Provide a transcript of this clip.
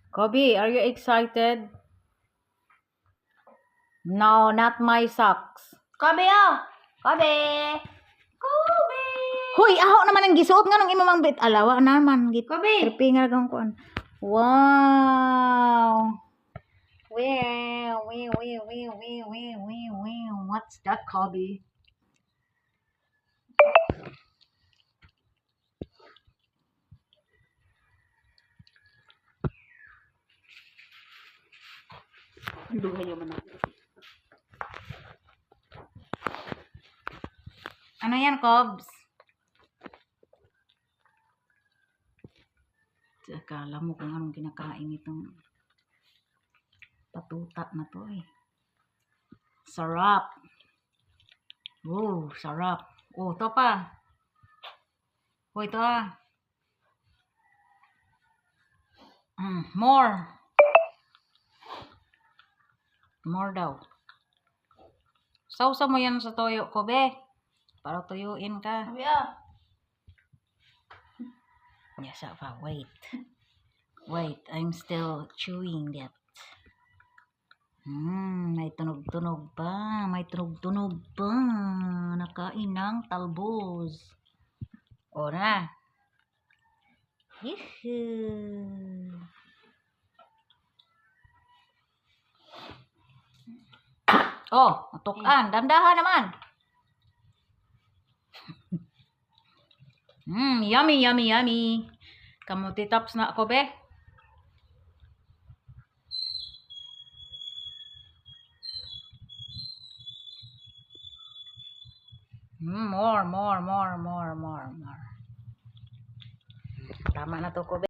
Kobe, are you excited? No, not my socks. Kobe, oh! Kobe! Kobe! Hoy, aho naman ang gisuot nga nung imamang bit. Alawa naman. Kobe! Tripping nga kang kuan. Wow! Wow! What's that, Kobe? Duhay yung manak. Ano yan, Cobs? Akala mo kung anong kinakain itong patuta na to eh. Sarap. Oh, sarap. Oh, to pa. Oh, ito ah. More. More daw. Sausa mo yan sa toyo, Kobe. Para tuyuin ka. Kobe, oh! Yes, wait. Wait, I'm still chewing that. May tunog-tunog pa. May tunog-tunog pa. Nakain ng talbos. O na. Yuhuu. Oh, natukan. Dandahan naman. Yummy, yummy, yummy. Kamuti tops na ako, be. More. Tama na to, ko, be.